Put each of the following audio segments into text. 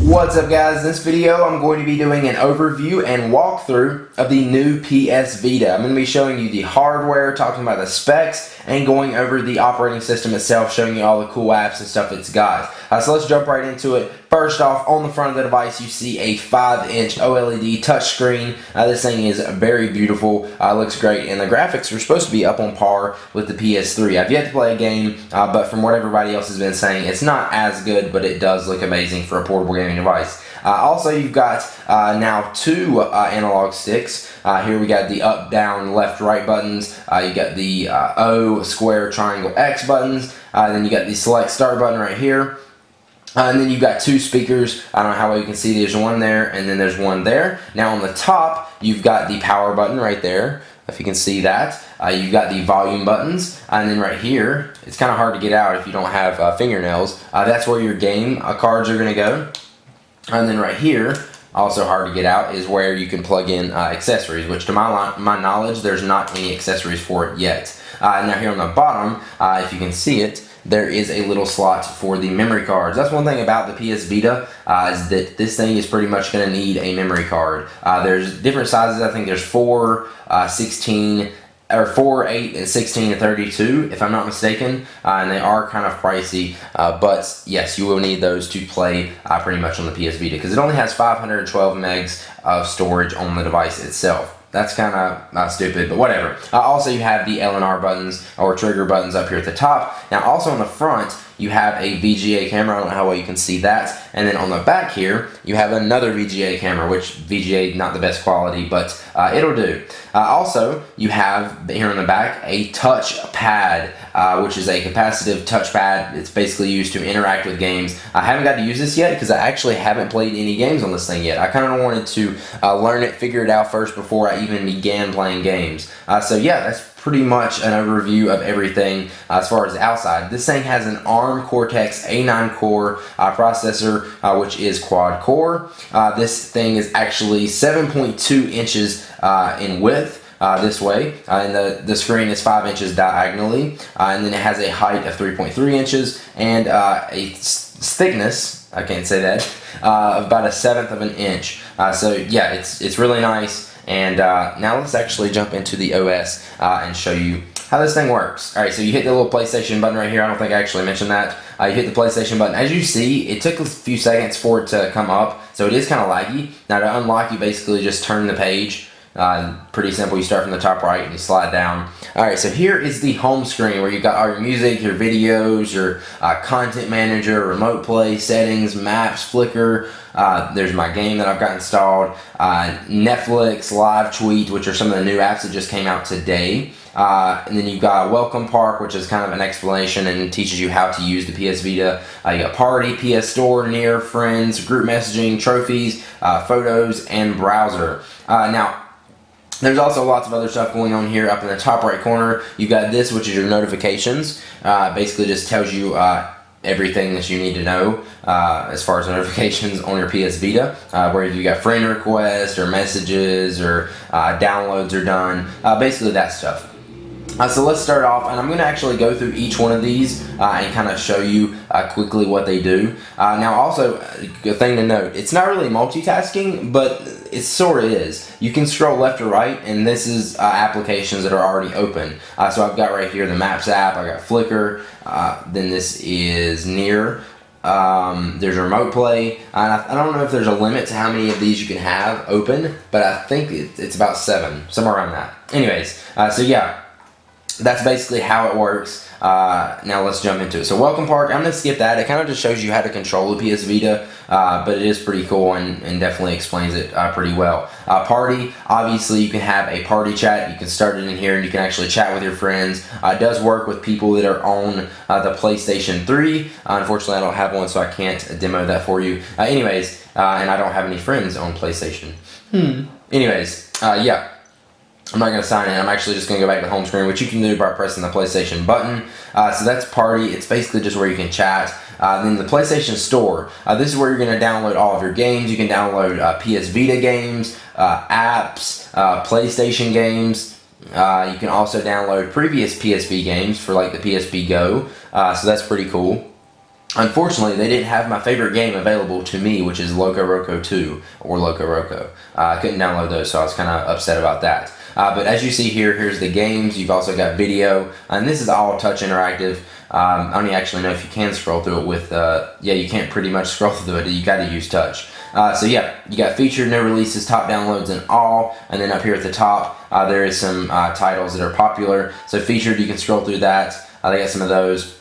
What's up guys, in this video I'm going to be doing an overview and walkthrough of the new PS Vita. I'm going to be showing you the hardware, talking about the specs, and going over the operating system itself, showing you all the cool apps and stuff it's got. So let's jump right into it. First off, on the front of the device you see a 5-inch OLED touchscreen. This thing is very beautiful, looks great, and the graphics are supposed to be up on par with the PS3. I've yet to play a game, but from what everybody else has been saying, it's not as good, but it does look amazing for a portable gaming device. Also, you've got now two analog sticks. Here we got the up, down, left, right buttons. You got the O, square, triangle, X buttons. Then you got the select start button right here. And then you've got two speakers. I don't know how well you can see. There's one there, and then there's one there. Now on the top, you've got the power button right there, if you can see that. You've got the volume buttons, and then right here, it's kind of hard to get out if you don't have fingernails. That's where your game cards are going to go. And then right here, also hard to get out, is where you can plug in accessories, which to my knowledge, there's not any accessories for it yet. Now here on the bottom, if you can see it, there is a little slot for the memory cards. That's one thing about the PS Vita, is that this thing is pretty much going to need a memory card. There's different sizes. I think there's 4, 16, or 4, 8, and 16, and 32, if I'm not mistaken, and they are kind of pricey, but yes, you will need those to play pretty much on the PS Vita, because it only has 512 megs of storage on the device itself. That's kind of stupid, but whatever. Also, you have the L and R buttons, or trigger buttons, up here at the top. Now, also on the front, you have a VGA camera. I don't know how well you can see that. And then on the back here, you have another VGA camera, which VGA, not the best quality, but it'll do. Also, you have here on the back a touch pad, which is a capacitive touchpad. It's basically used to interact with games. I haven't got to use this yet because I actually haven't played any games on this thing yet. I kind of wanted to learn it, figure it out first before I even began playing games. So yeah, that's pretty much an overview of everything as far as outside. This thing has an ARM Cortex A9 core processor, which is quad core. This thing is actually 7.2 inches in width. This way, and the screen is 5 inches diagonally, and then it has a height of 3.3 inches and a thickness, I can't say that, of about 1/7 of an inch. So yeah, it's really nice. And now let's actually jump into the OS and show you how this thing works. Alright, so you hit the little PlayStation button right here. I don't think I actually mentioned that. You hit the PlayStation button. As you see, it took a few seconds for it to come up, so it is kind of laggy. Now to unlock, you basically just turn the page. Pretty simple. You start from the top right and you slide down. Alright, so here is the home screen where you've got all your music, your videos, your content manager, remote play, settings, maps, Flickr. There's my game that I've got installed, Netflix, Live Tweet, which are some of the new apps that just came out today. And then you've got Welcome Park, which is kind of an explanation and teaches you how to use the PS Vita. You got Party, PS Store, Near, Friends, Group Messaging, Trophies, Photos, and Browser. Now, there's also lots of other stuff going on here. Up in the top right corner, you've got this, which is your notifications. Basically just tells you everything that you need to know as far as notifications on your PS Vita, where you got friend requests or messages or downloads are done, basically that stuff. So let's start off, and I'm going to actually go through each one of these and kind of show you quickly what they do. Now also, a thing to note, it's not really multitasking, but it sort of is. You can scroll left or right, and this is applications that are already open. So I've got right here the Maps app, I got Flickr, then this is Near. There's remote play, and I don't know if there's a limit to how many of these you can have open, but I think it's about 7, somewhere around that. Anyways, so yeah, that's basically how it works. Now let's jump into it. So Welcome Park, I'm going to skip that. It kind of just shows you how to control the PS Vita, but it is pretty cool and definitely explains it pretty well. Party, obviously you can have a party chat. You can start it in here and you can actually chat with your friends. It does work with people that are on the PlayStation 3. Unfortunately, I don't have one, so I can't demo that for you. Anyways, and I don't have any friends on PlayStation. Anyways, yeah. I'm not going to sign in. I'm actually just going to go back to the home screen, which you can do by pressing the PlayStation button. So that's Party. It's basically just where you can chat. Then the PlayStation Store. This is where you're going to download all of your games. You can download PS Vita games, apps, PlayStation games. You can also download previous PSP games for like the PSP Go. So that's pretty cool. Unfortunately, they didn't have my favorite game available to me, which is Loco Roco 2 or Loco Roco. I couldn't download those, so I was kind of upset about that. But as you see here, here's the games. You've also got video, and this is all touch interactive. I don't actually know if you can scroll through it with, yeah, you can't pretty much scroll through it. You got to use touch. So yeah, you got featured, no releases, top downloads, and all. And then up here at the top, there is some titles that are popular. So featured, you can scroll through that. They got some of those.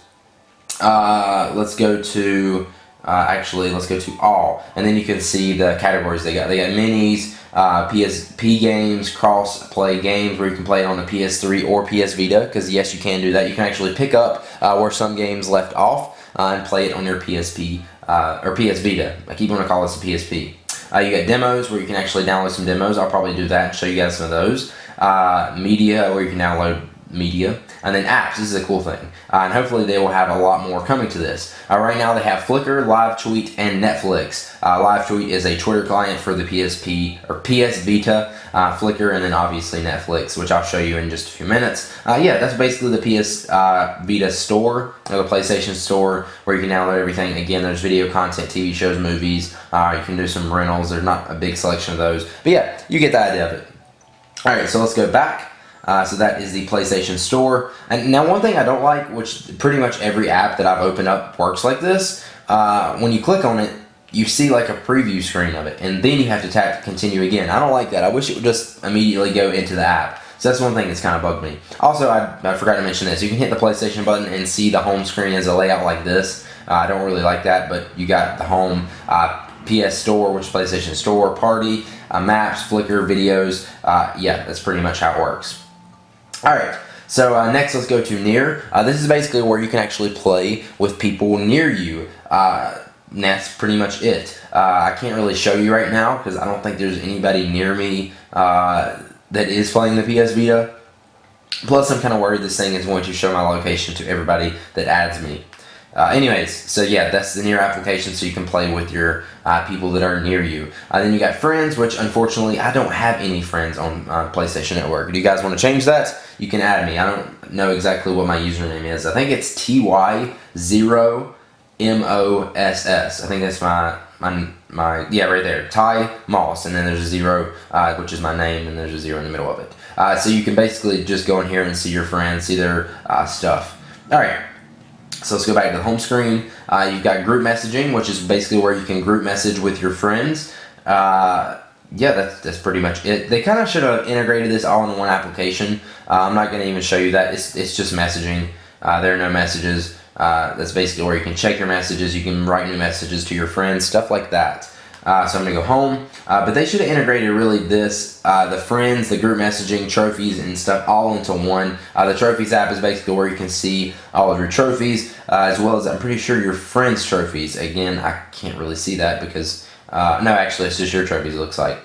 Let's go to let's go to all, and then you can see the categories they got. They got minis, PSP games, cross-play games where you can play it on the PS3 or PS Vita, because yes, you can do that. You can actually pick up where some games left off and play it on your PSP or PS Vita. I keep wanting to call this a PSP. You got demos where you can actually download some demos. I'll probably do that and show you guys some of those. Media, where you can download media, and then apps. This is a cool thing, and hopefully they will have a lot more coming to this. Right now they have Flickr, Live Tweet, and Netflix. Live Tweet is a Twitter client for the PSP or PS Vita, Flickr, and then obviously Netflix, which I'll show you in just a few minutes. Yeah, that's basically the PS Vita store, or the PlayStation store, where you can download everything. Again, there's video content, TV shows, movies. You can do some rentals. There's not a big selection of those, but yeah, you get the idea of it. Alright, so let's go back. So that is the PlayStation Store. And now one thing I don't like, which pretty much every app that I've opened up works like this, when you click on it, you see like a preview screen of it, and then you have to tap continue again. I don't like that. I wish it would just immediately go into the app. So that's one thing that's kind of bugged me. Also, I forgot to mention this. You can hit the PlayStation button and see the home screen as a layout like this. I don't really like that, but you got the home, PS Store, which is PlayStation Store, Party, Maps, Flickr, Videos. Yeah, that's pretty much how it works. Alright, so next let's go to Near. This is basically where you can actually play with people near you. And that's pretty much it. I can't really show you right now because I don't think there's anybody near me that is playing the PS Vita. Plus, I'm kind of worried this thing is going to show my location to everybody that adds me. Anyways, so yeah, that's the Near application, so you can play with your people that are near you. Then you got Friends, which unfortunately I don't have any friends on PlayStation Network. Do you guys want to change that? You can add me. I don't know exactly what my username is. I think it's TY0MOSS. I think that's my yeah, right there, Ty Moss, and then there's a 0, which is my name, and there's a 0 in the middle of it. So you can basically just go in here and see your friends, see their stuff. All right. So let's go back to the home screen. You've got group messaging, which is basically where you can group message with your friends. Yeah, that's pretty much it. They kind of should have integrated this all in one application. I'm not going to even show you that. It's just messaging. There are no messages. That's basically where you can check your messages. You can write new messages to your friends, stuff like that. So I'm going to go home. But they should have integrated really this, the friends, the group messaging, trophies, and stuff all into one. The trophies app is basically where you can see all of your trophies, as well as I'm pretty sure your friends' trophies. Again, I can't really see that because, no, actually it's just your trophies it looks like.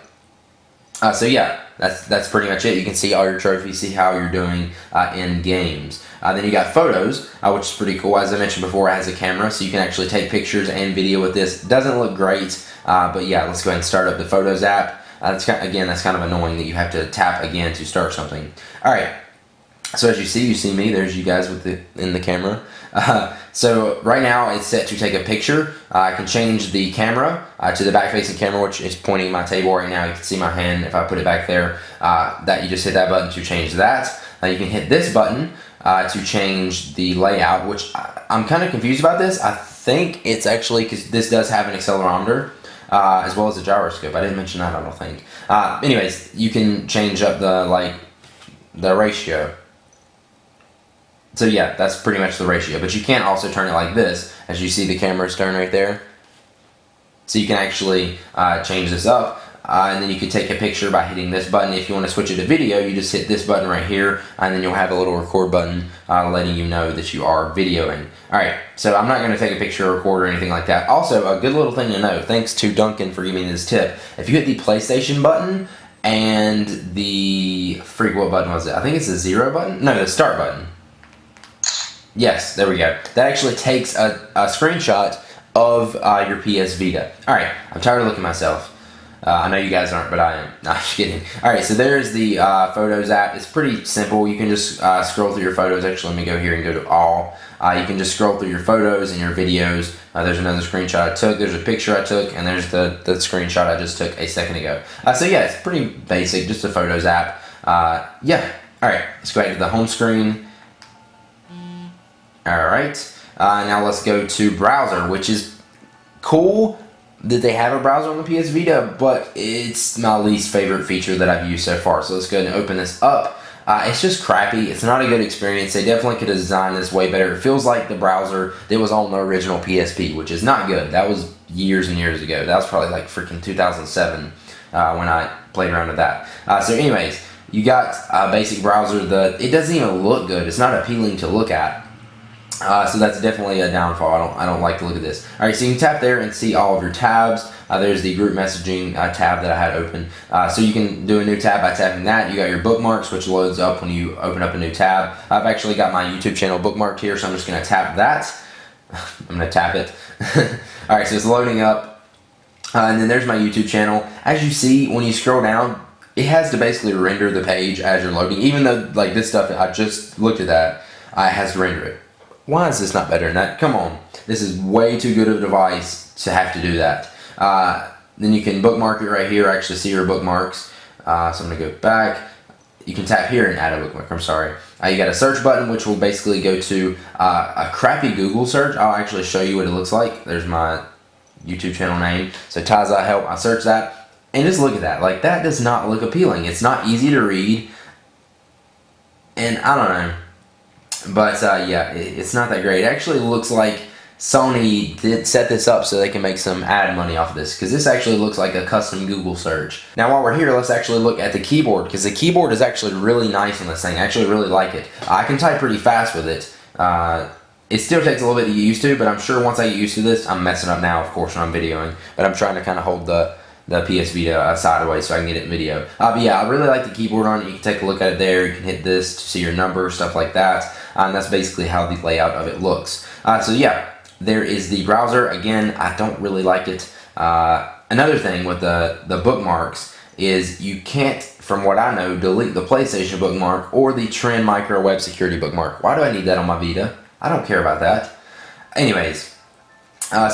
So yeah, that's pretty much it. You can see all your trophies, see how you're doing in games. Then you got photos, which is pretty cool. As I mentioned before, it has a camera, so you can actually take pictures and video with this. It doesn't look great, but yeah, let's go ahead and start up the Photos app. That's kind of annoying that you have to tap again to start something. All right. So as you see me. There's you guys with in the camera. So right now it's set to take a picture. I can change the camera to the back-facing camera, which is pointing at my table right now. You can see my hand if I put it back there. That you just hit that button to change that. You can hit this button to change the layout, which I'm kind of confused about this. I think it's actually because this does have an accelerometer. As well as a gyroscope. I didn't mention that, I don't think. Anyways, you can change up the ratio. So yeah, that's pretty much the ratio. But you can also turn it like this, as you see the camera's turn right there. So you can actually change this up. And then you can take a picture by hitting this button. If you want to switch it to video, you just hit this button right here, and then you'll have a little record button letting you know that you are videoing. Alright, so I'm not going to take a picture or record or anything like that. Also, a good little thing to know, thanks to Duncan for giving me this tip. If you hit the PlayStation button and the, what button was it? I think it's the 0 button? No, the start button. Yes, there we go. That actually takes a screenshot of your PS Vita. Alright, I'm tired of looking at myself. I know you guys aren't, but I am. No, just kidding. Alright, so there's the Photos app. It's pretty simple. You can just scroll through your photos. Actually, let me go here and go to all. You can just scroll through your photos and your videos. There's another screenshot I took. There's a picture I took, and there's the screenshot I just took a second ago. So yeah, it's pretty basic, just a Photos app. Yeah. Alright, let's go back to the home screen. Alright, now let's go to browser, which is cool that they have a browser on the PS Vita, but it's my least favorite feature that I've used so far. So let's go ahead and open this up. It's just crappy. It's not a good experience. They definitely could have designed this way better. It feels like the browser that was on the original PSP, which is not good. That was years and years ago. That was probably like freaking 2007 when I played around with that. So anyways, you got a basic browser. It doesn't even look good. It's not appealing to look at. So that's definitely a downfall. I don't like to look at this. Alright, so you can tap there and see all of your tabs. There's the group messaging tab that I had open. So you can do a new tab by tapping that. You got your bookmarks, which loads up when you open up a new tab. I've actually got my YouTube channel bookmarked here, so I'm just going to tap that. I'm going to tap it. Alright, so it's loading up. And then there's my YouTube channel. As you see, when you scroll down, it has to basically render the page as you're loading. Even though, like, this stuff, I just looked at that, it has to render it. Why is this not better than that? Come on. This is way too good of a device to have to do that. Then you can bookmark it right here. Actually see your bookmarks. So I'm going to go back. You can tap here and add a bookmark. I'm sorry. You got a search button, which will basically go to a crappy Google search. I'll actually show you what it looks like. There's my YouTube channel name. So Taza Help. I search that. And just look at that. Like, that does not look appealing. It's not easy to read. And I don't know. But yeah, it's not that great. It actually looks like Sony did set this up so they can make some ad money off of this, because this actually looks like a custom Google search. Now while we're here, let's actually look at the keyboard, because the keyboard is actually really nice on this thing. I actually really like it. I can type pretty fast with it. It still takes a little bit to get used to, but I'm sure once I get used to this, I'm messing up now, of course, when I'm videoing, but I'm trying to kind of hold the PS Vita sideways so I can get it in video. But yeah, I really like the keyboard on it. You can take a look at it there. You can hit this to see your number, stuff like that. And that's basically how the layout of it looks. So yeah, there is the browser. Again, I don't really like it. Another thing with the bookmarks is you can't, from what I know, delete the PlayStation bookmark or the Trend Micro Web Security bookmark. Why do I need that on my Vita? I don't care about that. Anyways.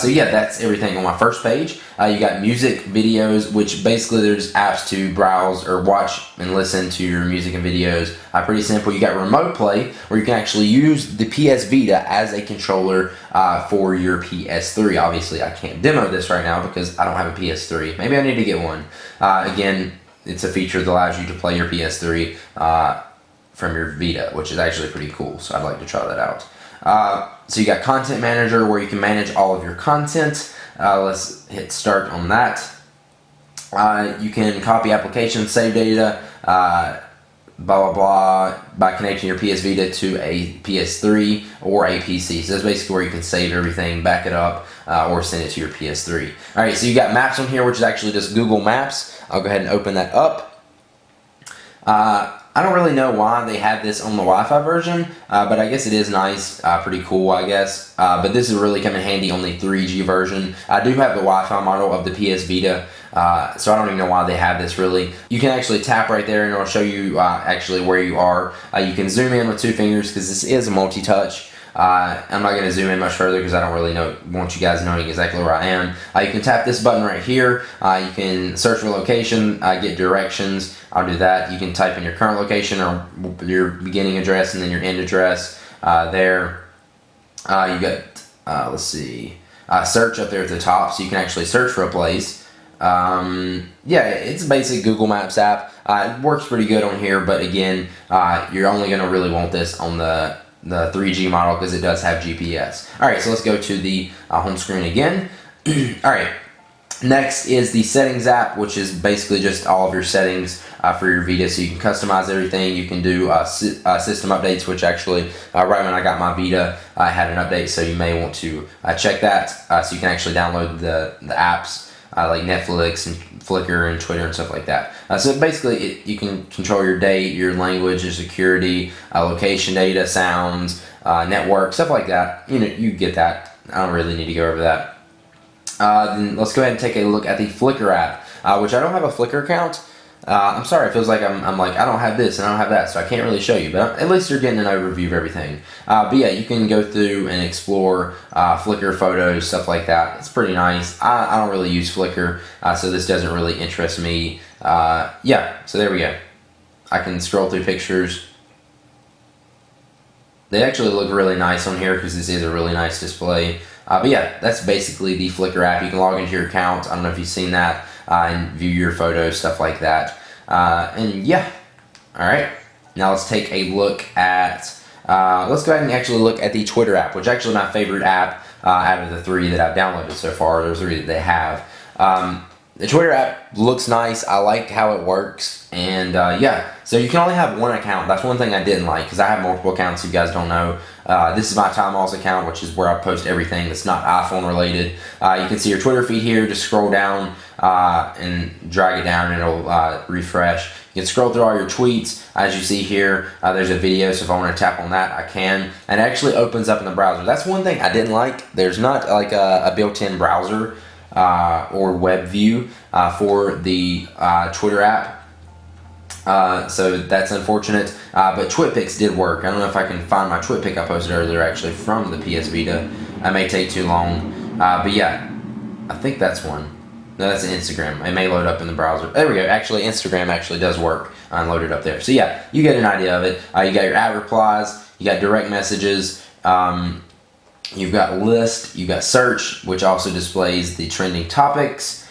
So yeah, that's everything on my first page. You got music, videos, which basically there's apps to browse or watch and listen to your music and videos. Pretty simple. You got remote play, where you can actually use the PS Vita as a controller for your PS3. Obviously, I can't demo this right now because I don't have a PS3. Maybe I need to get one. Again, it's a feature that allows you to play your PS3 from your Vita, which is actually pretty cool. So I'd like to try that out. So you got Content Manager, where you can manage all of your content. Let's hit start on that. You can copy applications, save data, blah blah blah, by connecting your PS Vita to a PS3 or a PC. So that's basically where you can save everything, back it up, or send it to your PS3. Alright, so you got Maps on here, which is actually just Google Maps. I'll go ahead and open that up. I don't really know why they have this on the Wi-Fi version, but I guess it is nice, pretty cool, I guess. But this is really coming handy on the 3G version. I do have the Wi-Fi model of the PS Vita, so I don't even know why they have this really. You can actually tap right there and it'll show you actually where you are. You can zoom in with 2 fingers because this is a multi-touch. I'm not going to zoom in much further because I don't really want you guys knowing exactly where I am. You can tap this button right here. You can search for location, get directions. I'll do that. You can type in your current location or your beginning address and then your end address there. You got, let's see, search up there at the top, so you can actually search for a place. Yeah, it's a basic Google Maps app. It works pretty good on here, but again, you're only going to really want this on the 3G model because it does have GPS. Alright, so let's go to the home screen again. Alright, next is the settings app, which is basically just all of your settings for your Vita, so you can customize everything. You can do system updates, which actually right when I got my Vita I had an update, so you may want to check that, so you can actually download the apps like Netflix and Flickr and Twitter and stuff like that. So basically you can control your date, your language, your security, location data, sounds, network, stuff like that. You know, you get that. I don't really need to go over that. Then let's go ahead and take a look at the Flickr app. which I don't have a Flickr account. I'm sorry, it feels like I'm like, I don't have this and I don't have that, so I can't really show you, but at least you're getting an overview of everything. But yeah, you can go through and explore Flickr photos, stuff like that. It's pretty nice. I don't really use Flickr, so this doesn't really interest me. Yeah, so there we go. I can scroll through pictures. They actually look really nice on here because this is a really nice display. But yeah, that's basically the Flickr app. You can log into your account. I don't know if you've seen that, and view your photos, stuff like that. And yeah, all right. Now let's take a look at, let's go ahead and actually look at the Twitter app, which is actually my favorite app out of the 3 that I've downloaded so far. There's 3 that they have. The Twitter app looks nice. I like how it works, and yeah, so you can only have one account. That's one thing I didn't like, because I have multiple accounts. If you guys don't know, this is my Time Alls account, which is where I post everything that's not iPhone related. You can see your Twitter feed here. Just scroll down and drag it down, and it'll refresh. You can scroll through all your tweets. As you see here, there's a video, so if I want to tap on that, I can. And it actually opens up in the browser. That's one thing I didn't like. There's not like a built-in browser or web view for the Twitter app. So that's unfortunate, but TwitPics did work. I don't know if I can find my TwitPic I posted earlier actually from the PS Vita. That may take too long, but yeah, I think that's one. No, that's an Instagram. It may load up in the browser. There we go. Actually, Instagram actually does work and load it up there. So yeah, you get an idea of it. You got your ad replies, you got direct messages, you've got list, you've got search, which also displays the trending topics.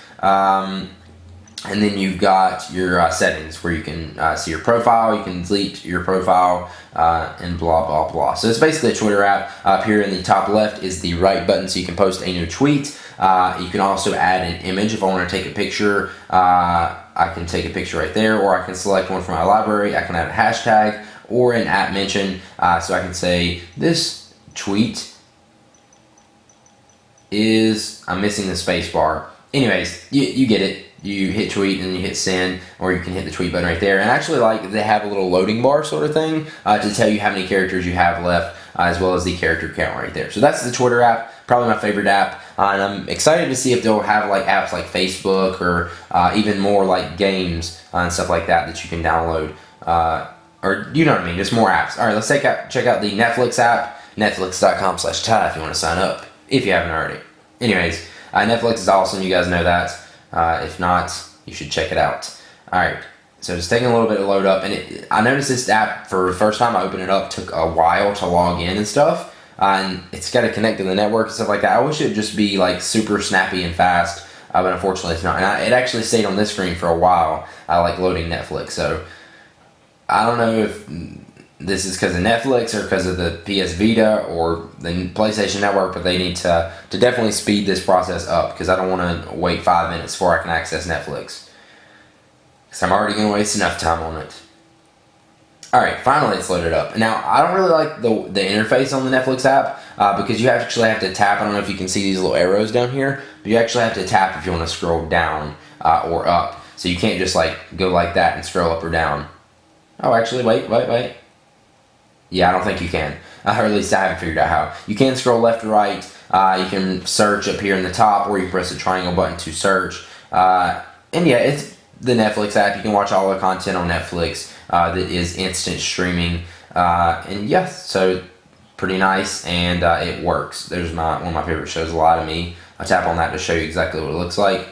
And then you've got your settings where you can see your profile, you can delete your profile, and blah, blah, blah. So it's basically a Twitter app. Up here in the top left is the right button, so you can post a new tweet. You can also add an image. If I want to take a picture, I can take a picture right there, or I can select one from my library. I can add a hashtag or an at mention. So I can say, this tweet is, I'm missing the space bar. Anyways, you get it. You hit tweet and you hit send, or you can hit the tweet button right there. And actually, like, they have a little loading bar sort of thing to tell you how many characters you have left, as well as the character count right there. So that's the Twitter app, probably my favorite app. And I'm excited to see if they'll have like apps like Facebook, or even more like games and stuff like that that you can download. Or you know what I mean, just more apps. All right, let's check out the Netflix app, netflix.com/Ty if you want to sign up, if you haven't already. Anyways, Netflix is awesome. You guys know that. If not, you should check it out. Alright, so it's taking a little bit to load up, and I noticed this app, for the first time I opened it up, took a while to log in and stuff, and it's got to connect to the network and stuff like that. I wish it would just be like super snappy and fast, but unfortunately it's not. And it actually stayed on this screen for a while, like loading Netflix, so I don't know if this is because of Netflix or because of the PS Vita or the PlayStation Network, but they need to definitely speed this process up, because I don't want to wait 5 minutes before I can access Netflix, because I'm already going to waste enough time on it. Alright, finally it's loaded up. Now, I don't really like the interface on the Netflix app, because you actually have to tap. I don't know if you can see these little arrows down here, but you actually have to tap if you want to scroll down or up. So you can't just like go like that and scroll up or down. Oh, actually, wait. Yeah, I don't think you can. Or at least I haven't figured out how. You can scroll left to right. You can search up here in the top, or you can press the triangle button to search. And yeah, it's the Netflix app. You can watch all the content on Netflix that is instant streaming. And yes, so pretty nice, and it works. There's one of my favorite shows, Lie to Me. I'll tap on that to show you exactly what it looks like.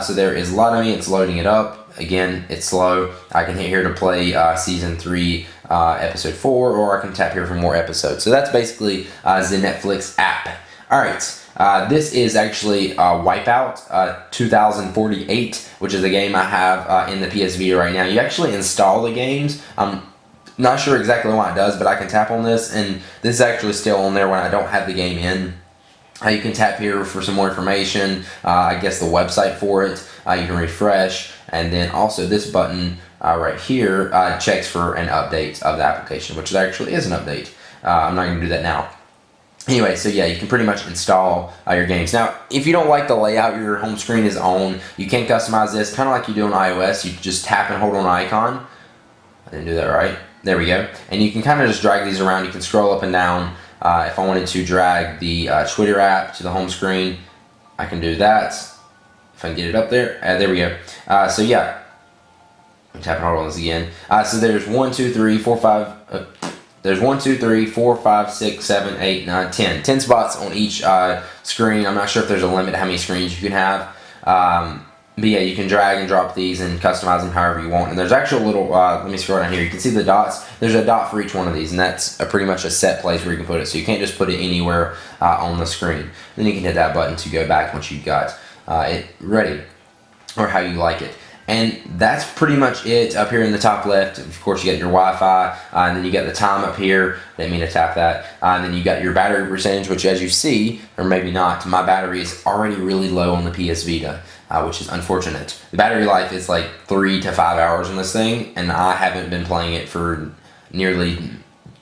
So there is Lie to Me. It's loading it up. Again, it's slow. I can hit here to play Season 3, Episode 4, or I can tap here for more episodes. So that's basically the Netflix app. Alright, this is actually Wipeout 2048, which is a game I have in the PS Vita right now. You actually install the games. I'm not sure exactly what it does, but I can tap on this, and this is actually still on there when I don't have the game in. You can tap here for some more information, I guess the website for it. You can refresh, and then also this button right here checks for an update of the application, which actually is an update. I'm not going to do that now. Anyway, so yeah, you can pretty much install your games. Now, if you don't like the layout your home screen is on, you can customize this, kind of like you do on iOS. You just tap and hold on an icon. I didn't do that right. There we go. And you can kind of just drag these around. You can scroll up and down. If I wanted to drag the Twitter app to the home screen, I can do that. If I can get it up there. There we go. So yeah, I'm tapping hard on this again. So there's 1, 2, 3, 4, 5. There's 1, 2, 3, 4, 5, 6, 7, 8, 9, 10. 10 spots on each screen. I'm not sure if there's a limit to how many screens you can have. But yeah, you can drag and drop these and customize them however you want. And there's actually a little, let me scroll down here. You can see the dots. There's a dot for each one of these, and that's pretty much a set place where you can put it. So you can't just put it anywhere on the screen. Then you can hit that button to go back once you've got it ready, or how you like it. And that's pretty much it up here in the top left. Of course, you got your Wi-Fi, and then you got the time up here. Didn't mean to tap that. And then you got your battery percentage, which, as you see, or maybe not, my battery is already really low on the PS Vita, which is unfortunate. The battery life is like 3 to 5 hours on this thing, and I haven't been playing it for nearly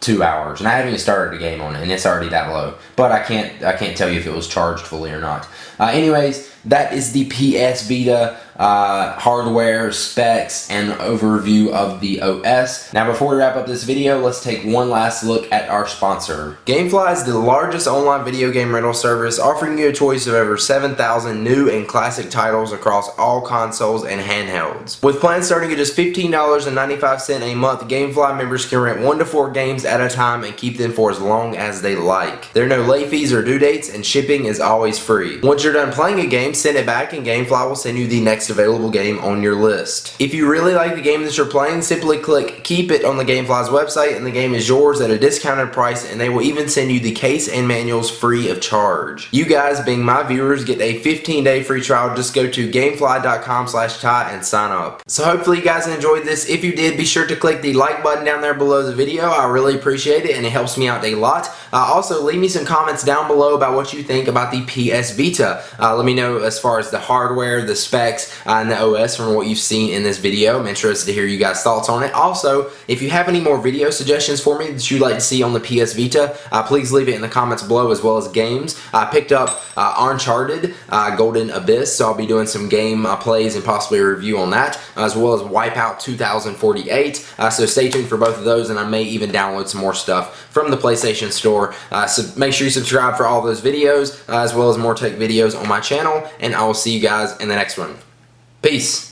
2 hours, and I haven't even started a game on it, and it's already that low. But I can't tell you if it was charged fully or not. Anyways, that is the PS Vita hardware, specs, and overview of the OS. Now, before we wrap up this video, let's take one last look at our sponsor. GameFly is the largest online video game rental service, offering you a choice of over 7,000 new and classic titles across all consoles and handhelds. With plans starting at just $15.95 a month, GameFly members can rent 1 to 4 games at a time and keep them for as long as they like. There are no late fees or due dates, and shipping is always free. Once you're done playing a game, send it back and GameFly will send you the next available game on your list. If you really like the game that you're playing, simply click Keep It on the GameFly's website and the game is yours at a discounted price, and they will even send you the case and manuals free of charge. You guys, being my viewers, get a 15-day free trial. Just go to gamefly.com/Ty and sign up. So hopefully you guys enjoyed this. If you did, be sure to click the like button down there below the video. I really appreciate it, and it helps me out a lot. Also, leave me some comments down below about what you think about the PS Vita. Let me know as far as the hardware, the specs, and the OS from what you've seen in this video. I'm interested to hear you guys' thoughts on it. Also, if you have any more video suggestions for me that you'd like to see on the PS Vita, please leave it in the comments below, as well as games. I picked up Uncharted Golden Abyss, so I'll be doing some game plays and possibly a review on that, as well as Wipeout 2048. So stay tuned for both of those, and I may even download some more stuff from the PlayStation Store. So make sure you subscribe for all those videos, as well as more tech videos on my channel, and I will see you guys in the next one. Peace.